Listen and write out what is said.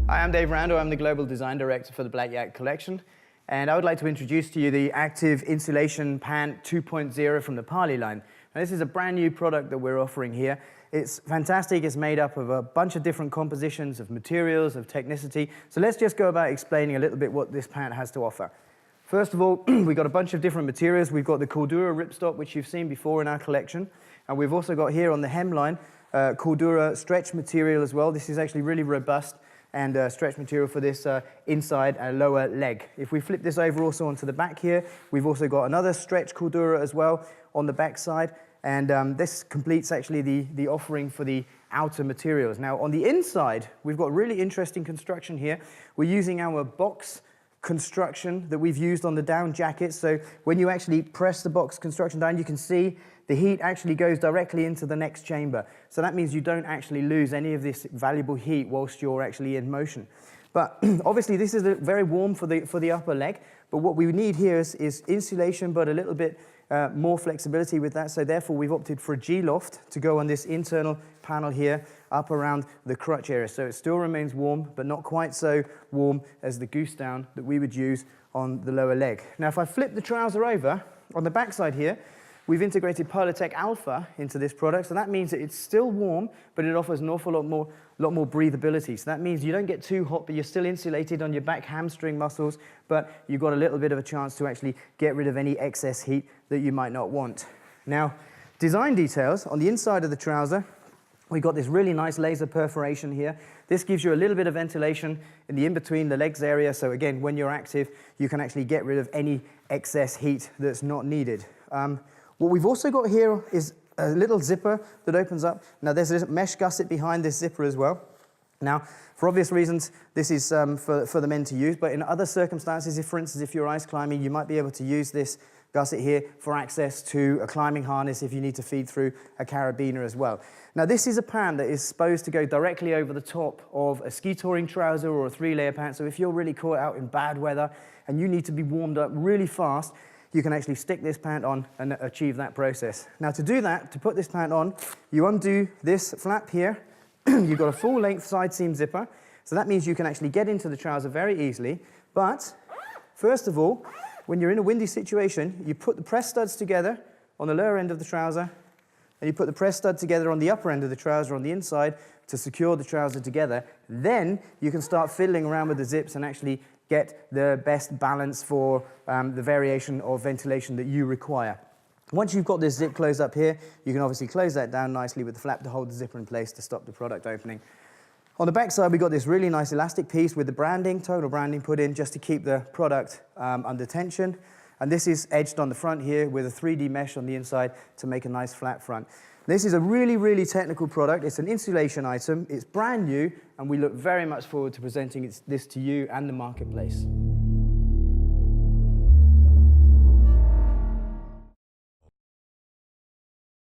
Hi, I'm Dave Randall. I'm the Global Design Director for the BLACKYAK collection. And I would like to introduce to you the Active Insulation Pant 2.0 from the Parley line. Now, this is a brand new product that we're offering here. It's fantastic. It's made up of a bunch of different compositions of materials, of technicity. So let's just go about explaining a little bit what this pant has to offer. First of all, we've got a bunch of different materials. We've got the CORDURA ripstop, which you've seen before in our collection. And we've also got here on the hemline, CORDURA stretch material as well. This is actually really robust and stretch material for this inside and lower leg. If we flip this over also onto the back here, we've also got another stretch CORDURA as well on the back side. And this completes actually the offering for the outer materials. Now on the inside, we've got really interesting construction here. We're using our box construction that we've used on the down jackets. So when you actually press the box construction down, you can see the heat actually goes directly into the next chamber. So that means you don't actually lose any of this valuable heat whilst you're actually in motion. But obviously this is very warm for the upper leg. But what we need here is insulation, but a little bit more flexibility with that. So therefore we've opted for a G-LOFT to go on this internal panel here up around the crotch area. So it still remains warm, but not quite so warm as the Goose Down that we would use on the lower leg. Now if I flip the trouser over, on the back side here, we've integrated Polartec Alpha into this product, so that means that it's still warm, but it offers an awful lot more breathability. So that means you don't get too hot, but you're still insulated on your back hamstring muscles, but you've got a little bit of a chance to actually get rid of any excess heat that you might not want. Now, design details. On the inside of the trouser, we've got this really nice laser perforation here. This gives you a little bit of ventilation in the in-between the legs area, so again, when you're active, you can actually get rid of any excess heat that's not needed. What we've also got here is a little zipper that opens up. Now there's a mesh gusset behind this zipper as well. Now, for obvious reasons, this is for the men to use, but in other circumstances, for instance, if you're ice climbing, you might be able to use this gusset here for access to a climbing harness if you need to feed through a carabiner as well. Now this is a pant that is supposed to go directly over the top of a ski touring trouser or a 3-layer pant, so if you're really caught out in bad weather and you need to be warmed up really fast, you can actually stick this pant on and achieve that process. Now to do that, to put this pant on, you undo this flap here. You've got a full-length side seam zipper, so that means you can actually get into the trouser very easily. But first of all, when you're in a windy situation, you put the press studs together on the lower end of the trouser, and you put the press stud together on the upper end of the trouser on the inside to secure the trouser together. Then you can start fiddling around with the zips and actually get the best balance for the variation of ventilation that you require. Once you've got this zip closed up here, you can obviously close that down nicely with the flap to hold the zipper in place to stop the product opening. On the back side, we've got this really nice elastic piece with the branding, total branding put in just to keep the product under tension. And this is edged on the front here with a 3D mesh on the inside to make a nice flat front. This is a really, really technical product. It's an insulation item. It's brand new, and we look very much forward to presenting this to you and the marketplace.